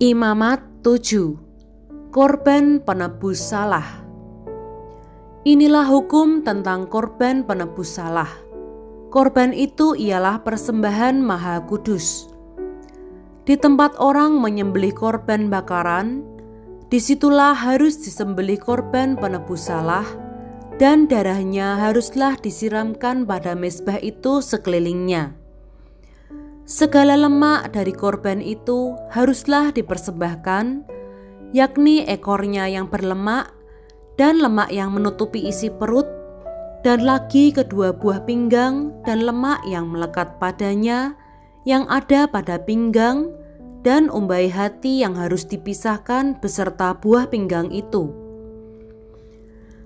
Imamat 7. Korban penebus salah. Inilah hukum tentang korban penebus salah. Korban itu ialah persembahan maha kudus. Di tempat orang menyembelih korban bakaran, disitulah harus disembelih korban penebus salah, dan darahnya haruslah disiramkan pada mezbah itu sekelilingnya. Segala lemak dari korban itu haruslah dipersembahkan, yakni ekornya yang berlemak dan lemak yang menutupi isi perut, dan lagi kedua buah pinggang dan lemak yang melekat padanya yang ada pada pinggang, dan umbai hati yang harus dipisahkan beserta buah pinggang itu.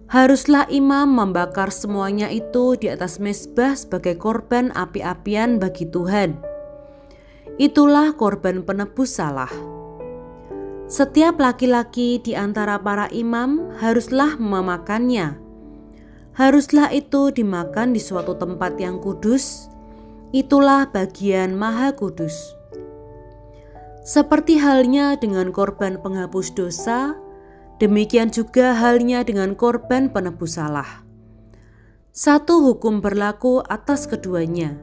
Haruslah imam membakar semuanya itu di atas mezbah sebagai korban api-apian bagi Tuhan. Itulah korban penebus salah. Setiap laki-laki di antara para imam haruslah memakannya. Haruslah itu dimakan di suatu tempat yang kudus. Itulah bagian maha kudus. Seperti halnya dengan korban penghapus dosa, demikian juga halnya dengan korban penebus salah. Satu hukum berlaku atas keduanya.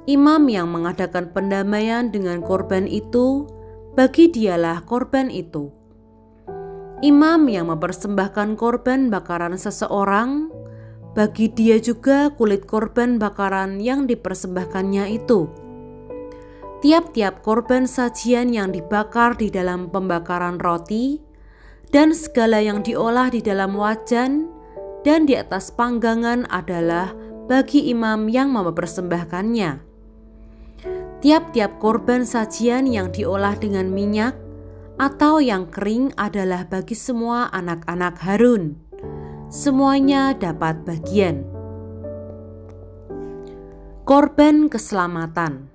Imam yang mengadakan pendamaian dengan korban itu, bagi dialah korban itu. Imam yang mempersembahkan korban bakaran seseorang, bagi dia juga kulit korban bakaran yang dipersembahkannya itu. Tiap-tiap korban sajian yang dibakar di dalam pembakaran roti, dan segala yang diolah di dalam wajan dan di atas panggangan adalah bagi imam yang mempersembahkannya. Tiap-tiap korban sajian yang diolah dengan minyak atau yang kering adalah bagi semua anak-anak Harun. Semuanya dapat bagian. Korban keselamatan.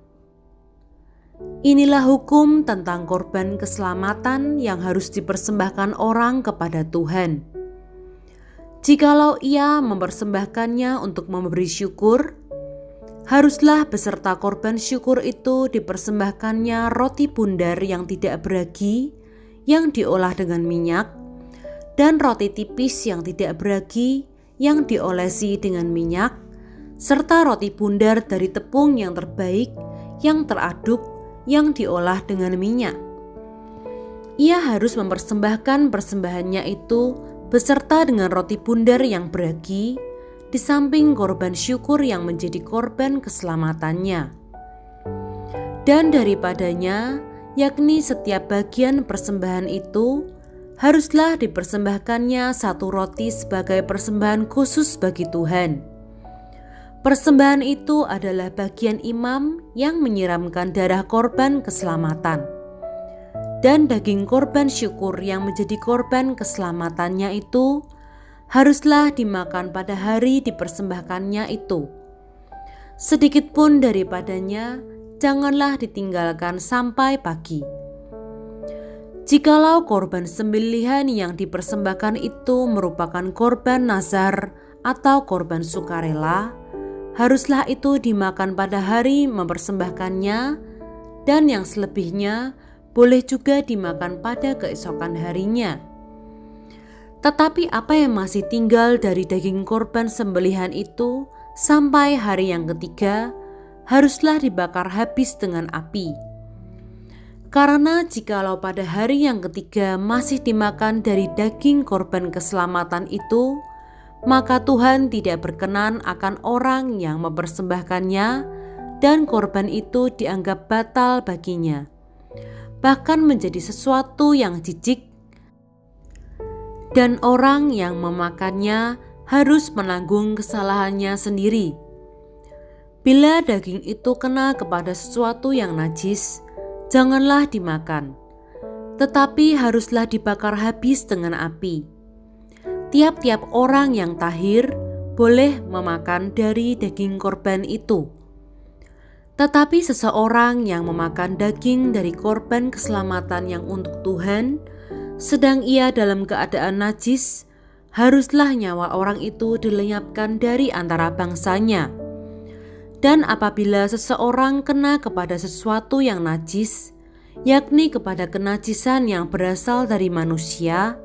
Inilah hukum tentang korban keselamatan yang harus dipersembahkan orang kepada Tuhan. Jikalau ia mempersembahkannya untuk memberi syukur, haruslah beserta korban syukur itu dipersembahkannya roti bundar yang tidak beragi, yang diolah dengan minyak, dan roti tipis yang tidak beragi, yang diolesi dengan minyak, serta roti bundar dari tepung yang terbaik, yang teraduk, yang diolah dengan minyak. Ia harus mempersembahkan persembahannya itu beserta dengan roti bundar yang beragi, di samping korban syukur yang menjadi korban keselamatannya. Dan daripadanya, yakni setiap bagian persembahan itu, haruslah dipersembahkannya satu roti sebagai persembahan khusus bagi Tuhan. Persembahan itu adalah bagian imam yang menyiramkan darah korban keselamatan. Dan daging korban syukur yang menjadi korban keselamatannya itu haruslah dimakan pada hari dipersembahkannya itu. Sedikit pun daripadanya janganlah ditinggalkan sampai pagi. Jikalau korban sembelihan yang dipersembahkan itu merupakan korban nazar atau korban sukarela, haruslah itu dimakan pada hari mempersembahkannya, dan yang selebihnya boleh juga dimakan pada keesokan harinya. Tetapi apa yang masih tinggal dari daging korban sembelihan itu sampai hari yang ketiga haruslah dibakar habis dengan api. Karena jikalau pada hari yang ketiga masih dimakan dari daging korban keselamatan itu, maka Tuhan tidak berkenan akan orang yang mempersembahkannya, dan korban itu dianggap batal baginya, bahkan menjadi sesuatu yang jijik, dan orang yang memakannya harus menanggung kesalahannya sendiri. Bila daging itu kena kepada sesuatu yang najis, janganlah dimakan, tetapi haruslah dibakar habis dengan api. Tiap-tiap orang yang tahir boleh memakan dari daging korban itu. Tetapi seseorang yang memakan daging dari korban keselamatan yang untuk Tuhan, sedang ia dalam keadaan najis, haruslah nyawa orang itu dilenyapkan dari antara bangsanya. Dan apabila seseorang kena kepada sesuatu yang najis, yakni kepada kenajisan yang berasal dari manusia,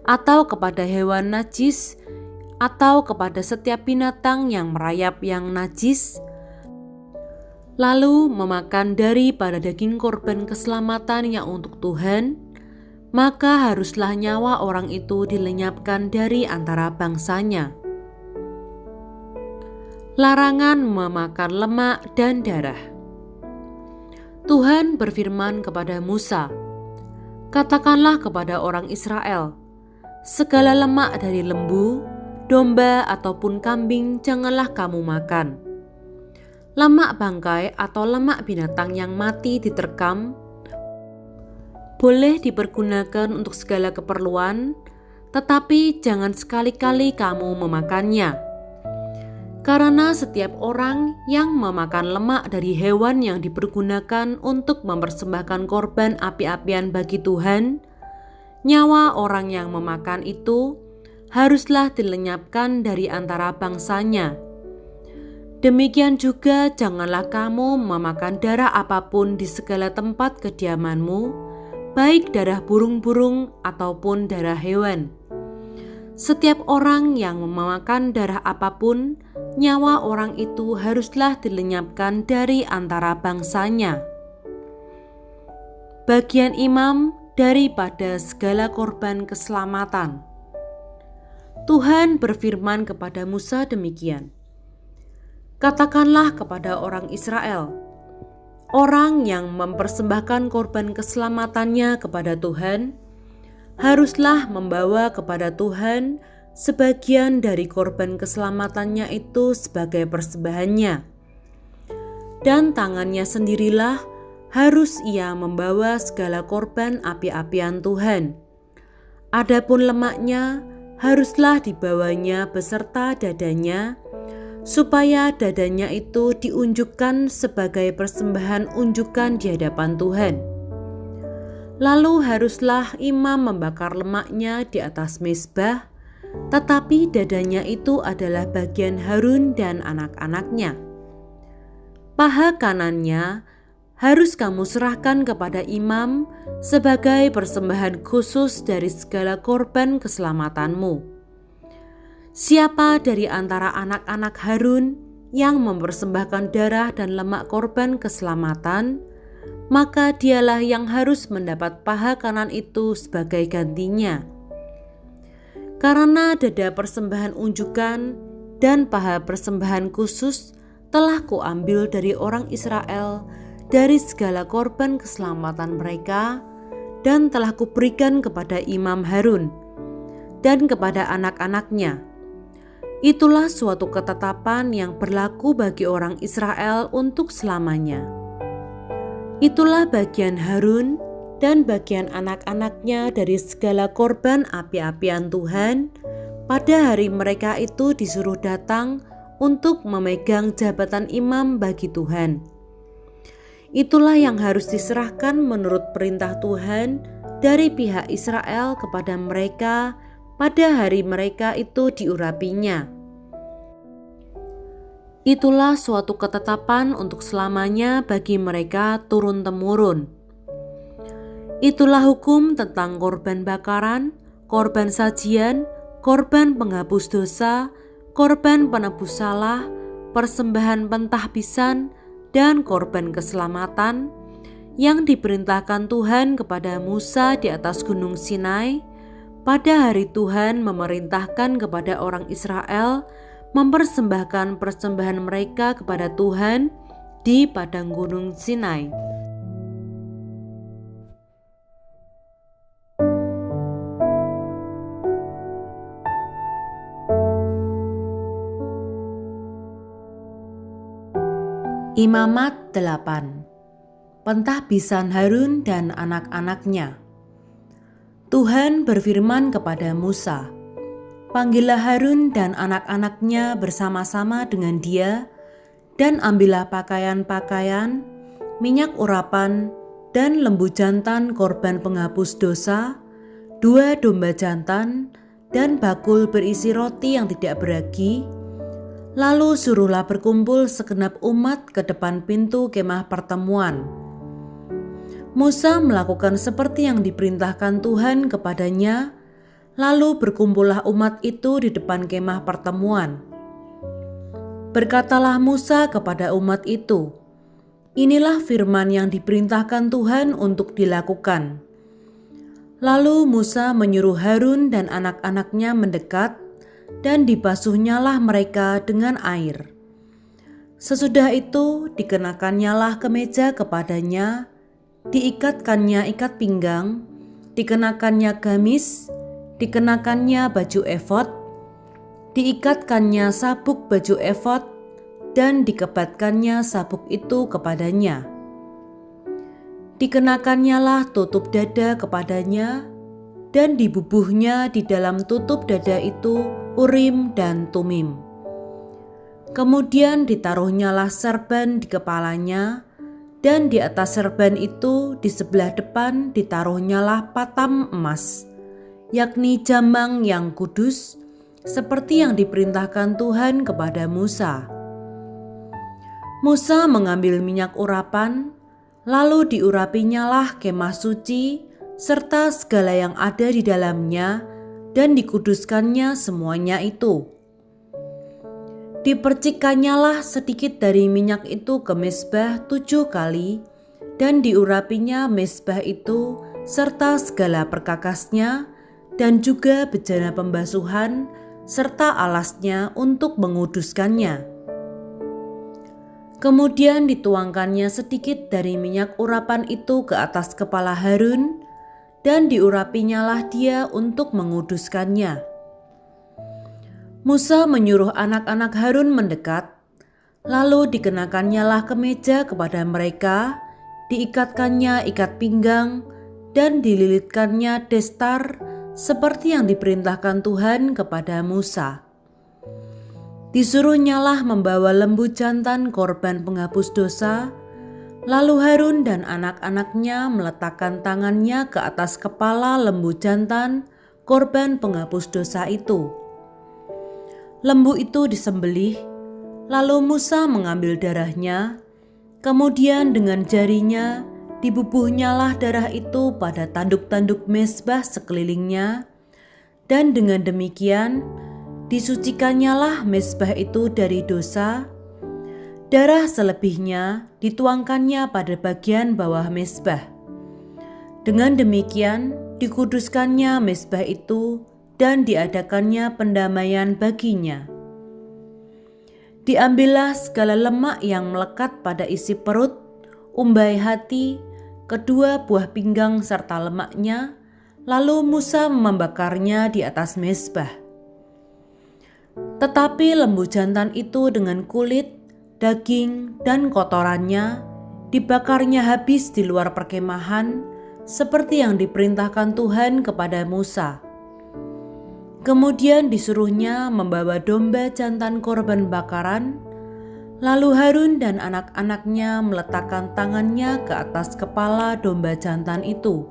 atau kepada hewan najis, atau kepada setiap binatang yang merayap yang najis, lalu memakan daripada daging korban keselamatan yang untuk Tuhan, maka haruslah nyawa orang itu dilenyapkan dari antara bangsanya. Larangan memakan lemak dan darah. Tuhan berfirman kepada Musa, "Katakanlah kepada orang Israel, segala lemak dari lembu, domba ataupun kambing janganlah kamu makan. Lemak bangkai atau lemak binatang yang mati diterkam boleh dipergunakan untuk segala keperluan, tetapi jangan sekali-kali kamu memakannya. Karena setiap orang yang memakan lemak dari hewan yang dipergunakan untuk mempersembahkan korban api-apian bagi Tuhan, nyawa orang yang memakan itu haruslah dilenyapkan dari antara bangsanya. Demikian juga janganlah kamu memakan darah apapun di segala tempat kediamanmu, baik darah burung-burung ataupun darah hewan. Setiap orang yang memakan darah apapun, nyawa orang itu haruslah dilenyapkan dari antara bangsanya." Bagian imam daripada segala korban keselamatan. Tuhan berfirman kepada Musa demikian, "Katakanlah kepada orang Israel, orang yang mempersembahkan korban keselamatannya kepada Tuhan, haruslah membawa kepada Tuhan sebagian dari korban keselamatannya itu sebagai persembahannya. Dan tangannya sendirilah harus ia membawa segala korban api-apian Tuhan. Adapun lemaknya haruslah dibawanya beserta dadanya, supaya dadanya itu diunjukkan sebagai persembahan unjukan di hadapan Tuhan. Lalu haruslah imam membakar lemaknya di atas mezbah, tetapi dadanya itu adalah bagian Harun dan anak-anaknya. Paha kanannya harus kamu serahkan kepada imam sebagai persembahan khusus dari segala korban keselamatanmu. Siapa dari antara anak-anak Harun yang mempersembahkan darah dan lemak korban keselamatan, maka dialah yang harus mendapat paha kanan itu sebagai gantinya. Karena dada persembahan unjukan dan paha persembahan khusus telah kuambil dari orang Israel dari segala korban keselamatan mereka, dan telah kuberikan kepada imam Harun dan kepada anak-anaknya. Itulah suatu ketetapan yang berlaku bagi orang Israel untuk selamanya. Itulah bagian Harun dan bagian anak-anaknya dari segala korban api-apian Tuhan pada hari mereka itu disuruh datang untuk memegang jabatan imam bagi Tuhan. Itulah yang harus diserahkan menurut perintah Tuhan dari pihak Israel kepada mereka pada hari mereka itu diurapinya. Itulah suatu ketetapan untuk selamanya bagi mereka turun-temurun. Itulah hukum tentang korban bakaran, korban sajian, korban penghapus dosa, korban penebus salah, persembahan pentahbisan, dan korban keselamatan yang diperintahkan Tuhan kepada Musa di atas gunung Sinai pada hari Tuhan memerintahkan kepada orang Israel mempersembahkan persembahan mereka kepada Tuhan di padang gunung Sinai. Imamat 8. Pentahbisan Harun dan anak-anaknya. Tuhan berfirman kepada Musa, "Panggillah Harun dan anak-anaknya bersama-sama dengan dia, dan ambillah pakaian-pakaian, minyak urapan, dan lembu jantan korban penghapus dosa, 2 domba jantan, dan bakul berisi roti yang tidak beragi. Lalu suruhlah berkumpul segenap umat ke depan pintu kemah pertemuan. Musa melakukan seperti yang diperintahkan Tuhan kepadanya, lalu berkumpullah umat itu di depan kemah pertemuan. Berkatalah Musa kepada umat itu, "Inilah firman yang diperintahkan Tuhan untuk dilakukan." Lalu Musa menyuruh Harun dan anak-anaknya mendekat, dan dibasuhnyalah mereka dengan air. Sesudah itu dikenakannya kemeja kepadanya, diikatkannya ikat pinggang, dikenakannya gamis, dikenakannya baju efod, diikatkannya sabuk baju efod, dan dikebatkannya sabuk itu kepadanya. Dikenakannya tutup dada kepadanya, dan dibubuhnya di dalam tutup dada itu Urim dan Tumim. Kemudian ditaruhnyalah serban di kepalanya, dan di atas serban itu di sebelah depan ditaruhnyalah patam emas, yakni jambang yang kudus, seperti yang diperintahkan Tuhan kepada Musa. Musa mengambil minyak urapan, lalu diurapinyalah kemah suci, serta segala yang ada di dalamnya, dan dikuduskannya semuanya itu. Dipercikkannyalah sedikit dari minyak itu ke mezbah 7 kali, dan diurapinya mezbah itu serta segala perkakasnya, dan juga bejana pembasuhan serta alasnya untuk menguduskannya. Kemudian dituangkannya sedikit dari minyak urapan itu ke atas kepala Harun, dan diurapinyalah dia untuk menguduskannya. Musa menyuruh anak-anak Harun mendekat, lalu dikenakannya kemeja kepada mereka, diikatkannya ikat pinggang, dan dililitkannya destar seperti yang diperintahkan Tuhan kepada Musa. Disuruhnyalah membawa lembu jantan korban penghapus dosa, lalu Harun dan anak-anaknya meletakkan tangannya ke atas kepala lembu jantan korban penghapus dosa itu. Lembu itu disembelih, lalu Musa mengambil darahnya, kemudian dengan jarinya dibubuhnyalah darah itu pada tanduk-tanduk mezbah sekelilingnya, dan dengan demikian disucikannyalah mezbah itu dari dosa. Darah selebihnya dituangkannya pada bagian bawah mezbah. Dengan demikian dikuduskannya mezbah itu, dan diadakannya pendamaian baginya. Diambillah segala lemak yang melekat pada isi perut, umbai hati, kedua buah pinggang serta lemaknya, lalu Musa membakarnya di atas mezbah. Tetapi lembu jantan itu dengan kulit, daging, dan kotorannya dibakarnya habis di luar perkemahan, seperti yang diperintahkan Tuhan kepada Musa. Kemudian disuruhnya membawa domba jantan korban bakaran, lalu Harun dan anak-anaknya meletakkan tangannya ke atas kepala domba jantan itu.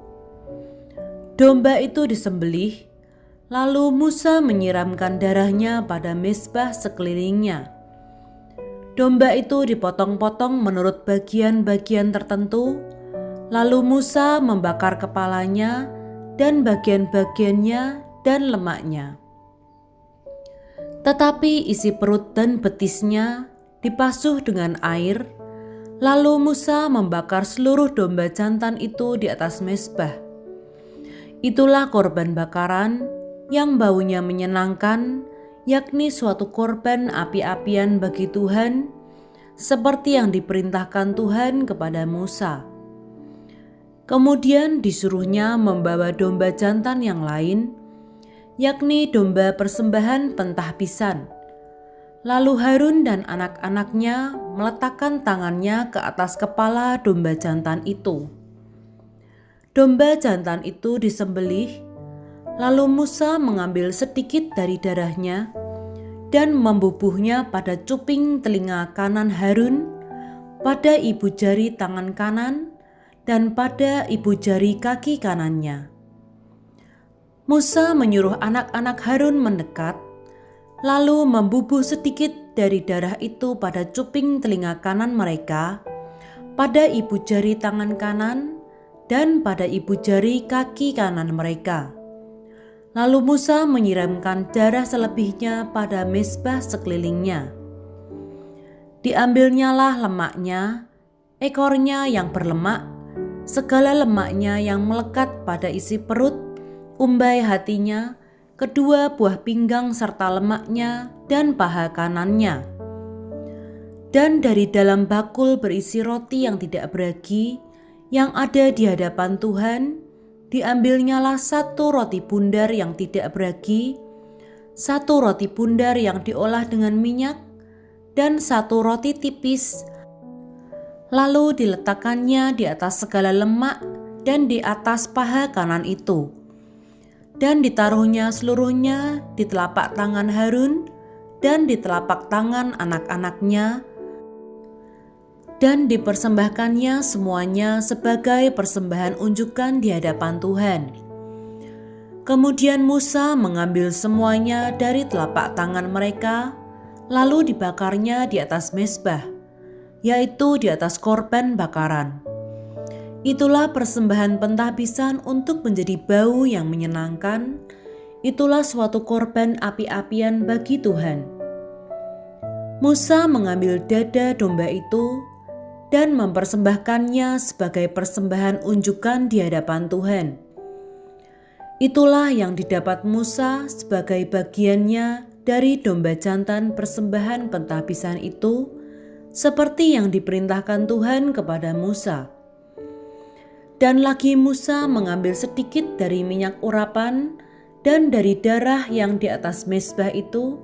Domba itu disembelih, lalu Musa menyiramkan darahnya pada mezbah sekelilingnya. Domba itu dipotong-potong menurut bagian-bagian tertentu, lalu Musa membakar kepalanya dan bagian-bagiannya dan lemaknya. Tetapi isi perut dan betisnya dipasuh dengan air, lalu Musa membakar seluruh domba jantan itu di atas mezbah. Itulah korban bakaran yang baunya menyenangkan, yakni suatu korban api-apian bagi Tuhan, seperti yang diperintahkan Tuhan kepada Musa. Kemudian disuruhnya membawa domba jantan yang lain, yakni domba persembahan pentahbisan. Lalu Harun dan anak-anaknya meletakkan tangannya ke atas kepala domba jantan itu. Domba jantan itu disembelih, lalu Musa mengambil sedikit dari darahnya dan membubuhnya pada cuping telinga kanan Harun, pada ibu jari tangan kanan, dan pada ibu jari kaki kanannya. Musa menyuruh anak-anak Harun mendekat, lalu membubuh sedikit dari darah itu pada cuping telinga kanan mereka, pada ibu jari tangan kanan, dan pada ibu jari kaki kanan mereka. Lalu Musa menyiramkan darah selebihnya pada mezbah sekelilingnya. Diambilnyalah lemaknya, ekornya yang berlemak, segala lemaknya yang melekat pada isi perut, umbai hatinya, kedua buah pinggang serta lemaknya, dan paha kanannya. Dan dari dalam bakul berisi roti yang tidak beragi, yang ada di hadapan Tuhan, diambilnyalah 1 roti bundar yang tidak beragi, 1 roti bundar yang diolah dengan minyak, dan 1 roti tipis. Lalu diletakkannya di atas segala lemak dan di atas paha kanan itu. Dan ditaruhnya seluruhnya di telapak tangan Harun dan di telapak tangan anak-anaknya, dan dipersembahkannya semuanya sebagai persembahan unjukan di hadapan Tuhan. Kemudian Musa mengambil semuanya dari telapak tangan mereka, lalu dibakarnya di atas mezbah, yaitu di atas korban bakaran. Itulah persembahan pentahbisan untuk menjadi bau yang menyenangkan. Itulah suatu korban api-apian bagi Tuhan. Musa mengambil dada domba itu dan mempersembahkannya sebagai persembahan unjukan di hadapan Tuhan. Itulah yang didapat Musa sebagai bagiannya dari domba jantan persembahan pentahbisan itu, seperti yang diperintahkan Tuhan kepada Musa. Dan lagi Musa mengambil sedikit dari minyak urapan dan dari darah yang di atas mezbah itu,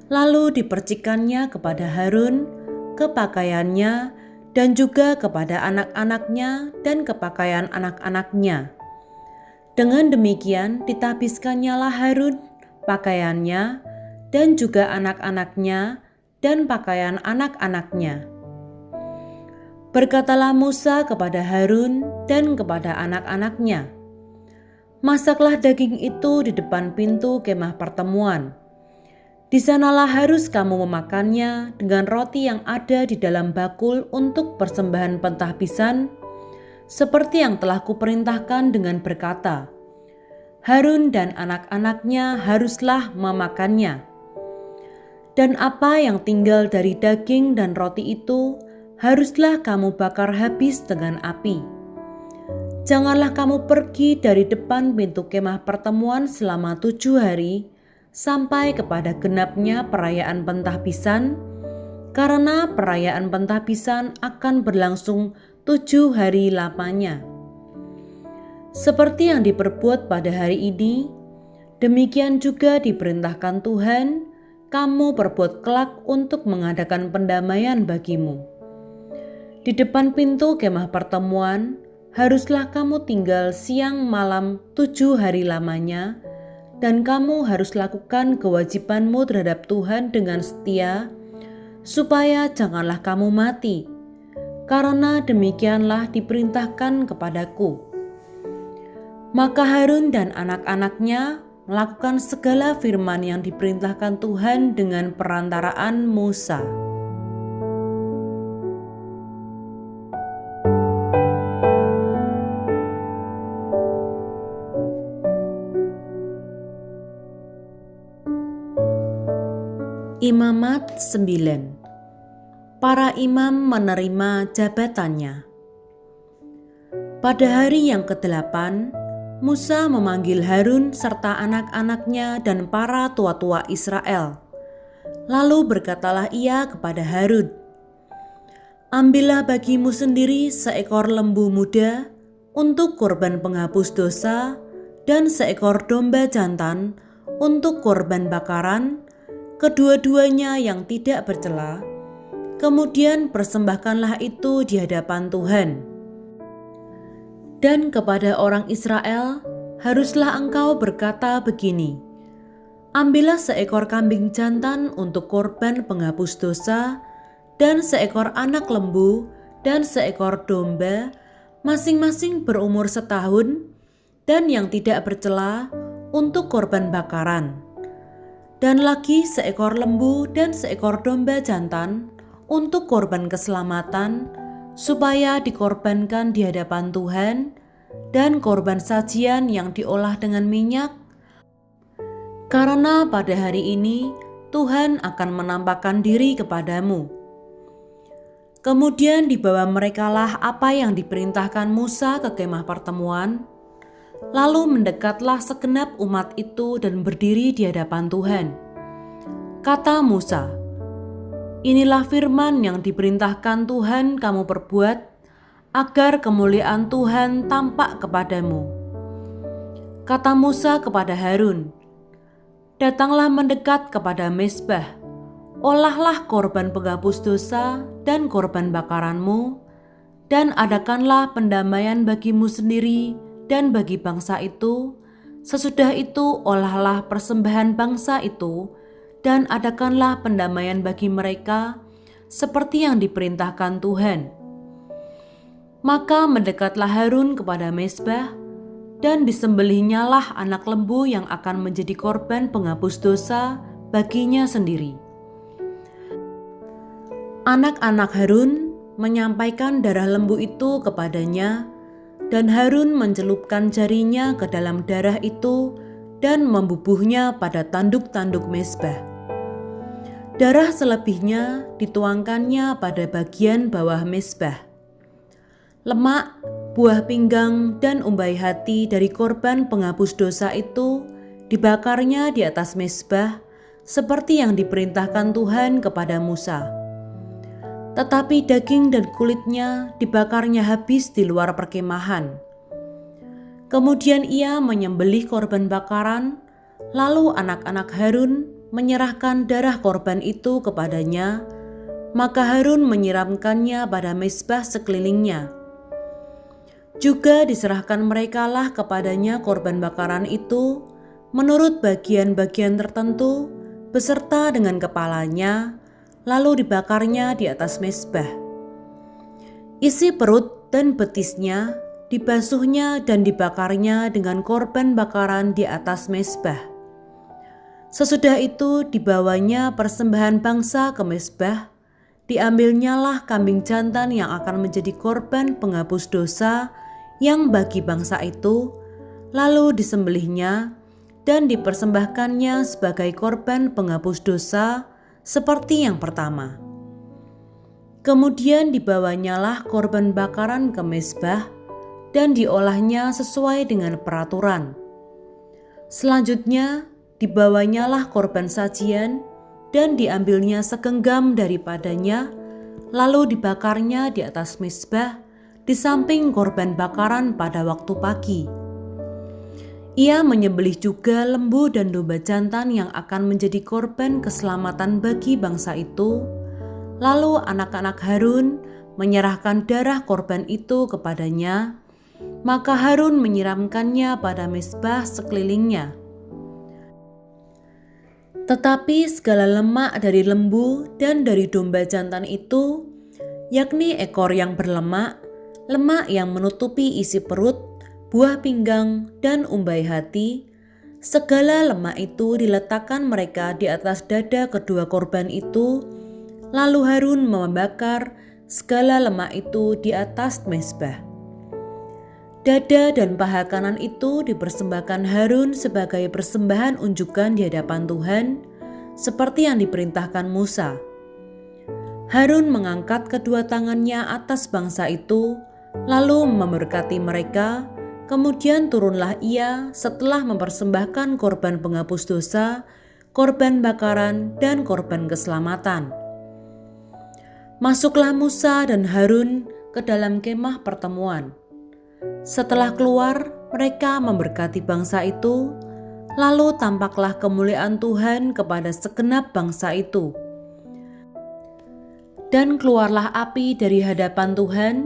lalu dipercikannya kepada Harun, ke pakaiannya, dan juga kepada anak-anaknya dan ke pakaian anak-anaknya. Dengan demikian ditahbiskannya Harun pakaiannya, dan juga anak-anaknya dan pakaian anak-anaknya. Berkatalah Musa kepada Harun dan kepada anak-anaknya, "Masaklah daging itu di depan pintu kemah pertemuan. Di sanalah harus kamu memakannya dengan roti yang ada di dalam bakul untuk persembahan pentahbisan, seperti yang telah kuperintahkan dengan berkata, Harun dan anak-anaknya haruslah memakannya. Dan apa yang tinggal dari daging dan roti itu haruslah kamu bakar habis dengan api. Janganlah kamu pergi dari depan pintu kemah pertemuan selama 7 hari, sampai kepada genapnya perayaan pentahbisan, karena perayaan pentahbisan akan berlangsung 7 hari lamanya. Seperti yang diperbuat pada hari ini, demikian juga diperintahkan Tuhan, kamu perbuat kelak untuk mengadakan pendamaian bagimu. Di depan pintu kemah pertemuan, haruslah kamu tinggal siang malam 7 hari lamanya, dan kamu harus lakukan kewajibanmu terhadap Tuhan dengan setia, supaya janganlah kamu mati, karena demikianlah diperintahkan kepadaku. Maka Harun dan anak-anaknya melakukan segala firman yang diperintahkan Tuhan dengan perantaraan Musa. Imamat 9. Para imam menerima jabatannya. Pada hari yang ke-8, Musa memanggil Harun serta anak-anaknya dan para tua-tua Israel. Lalu berkatalah ia kepada Harun, "Ambillah bagimu sendiri seekor lembu muda untuk korban penghapus dosa dan seekor domba jantan untuk korban bakaran, kedua-duanya yang tidak bercela. Kemudian persembahkanlah itu di hadapan Tuhan. Dan kepada orang Israel, haruslah engkau berkata begini, ambillah seekor kambing jantan untuk korban penghapus dosa, dan seekor anak lembu, dan seekor domba, masing-masing berumur setahun, dan yang tidak bercela untuk korban bakaran. Dan lagi seekor lembu dan seekor domba jantan untuk korban keselamatan, supaya dikorbankan di hadapan Tuhan, dan korban sajian yang diolah dengan minyak, karena pada hari ini Tuhan akan menampakkan diri kepadamu. Kemudian dibawa merekalah apa yang diperintahkan Musa ke kemah pertemuan, lalu mendekatlah segenap umat itu dan berdiri di hadapan Tuhan. Kata Musa, "Inilah firman yang diperintahkan Tuhan kamu perbuat, agar kemuliaan Tuhan tampak kepadamu." Kata Musa kepada Harun, "Datanglah mendekat kepada mezbah, olahlah korban penghapus dosa dan korban bakaranmu, dan adakanlah pendamaian bagimu sendiri dan bagi bangsa itu. Sesudah itu olahlah persembahan bangsa itu, dan adakanlah pendamaian bagi mereka, seperti yang diperintahkan Tuhan." Maka mendekatlah Harun kepada mezbah, dan disembelihnyalah anak lembu yang akan menjadi korban penghapus dosa baginya sendiri. Anak-anak Harun menyampaikan darah lembu itu kepadanya, dan Harun mencelupkan jarinya ke dalam darah itu dan membubuhnya pada tanduk-tanduk mezbah. Darah selebihnya dituangkannya pada bagian bawah mezbah. Lemak, buah pinggang, dan umbai hati dari korban penghapus dosa itu dibakarnya di atas mezbah, seperti yang diperintahkan Tuhan kepada Musa. Tetapi daging dan kulitnya dibakarnya habis di luar perkemahan. Kemudian ia menyembelih korban bakaran, lalu anak-anak Harun menyerahkan darah korban itu kepadanya, maka Harun menyiramkannya pada mezbah sekelilingnya. Juga diserahkan merekalah kepadanya korban bakaran itu menurut bagian-bagian tertentu beserta dengan kepalanya, lalu dibakarnya di atas mezbah. Isi perut dan betisnya dibasuhnya dan dibakarnya dengan korban bakaran di atas mezbah. Sesudah itu dibawanya persembahan bangsa ke mezbah, diambilnyalah kambing jantan yang akan menjadi korban penghapus dosa yang bagi bangsa itu, lalu disembelihnya dan dipersembahkannya sebagai korban penghapus dosa seperti yang pertama. Kemudian dibawanyalah korban bakaran ke mezbah dan diolahnya sesuai dengan peraturan. Selanjutnya dibawanyalah korban sajian dan diambilnya segenggam daripadanya, lalu dibakarnya di atas mezbah di samping korban bakaran pada waktu pagi. Ia menyembelih juga lembu dan domba jantan yang akan menjadi korban keselamatan bagi bangsa itu. Lalu anak-anak Harun menyerahkan darah korban itu kepadanya, maka Harun menyiramkannya pada mezbah sekelilingnya. Tetapi segala lemak dari lembu dan dari domba jantan itu, yakni ekor yang berlemak, lemak yang menutupi isi perut, buah pinggang, dan umbai hati, segala lemak itu diletakkan mereka di atas dada kedua korban itu, lalu Harun membakar segala lemak itu di atas mezbah. Dada dan paha kanan itu dipersembahkan Harun sebagai persembahan unjukan di hadapan Tuhan, seperti yang diperintahkan Musa. Harun mengangkat kedua tangannya atas bangsa itu, lalu memberkati mereka. Kemudian turunlah ia setelah mempersembahkan korban penghapus dosa, korban bakaran, dan korban keselamatan. Masuklah Musa dan Harun ke dalam kemah pertemuan. Setelah keluar, mereka memberkati bangsa itu, lalu tampaklah kemuliaan Tuhan kepada segenap bangsa itu. Dan keluarlah api dari hadapan Tuhan,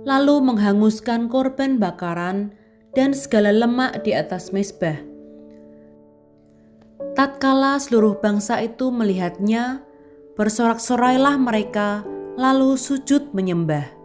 lalu menghanguskan korban bakaran dan segala lemak di atas mezbah. Tatkala seluruh bangsa itu melihatnya, bersorak-sorailah mereka, lalu sujud menyembah.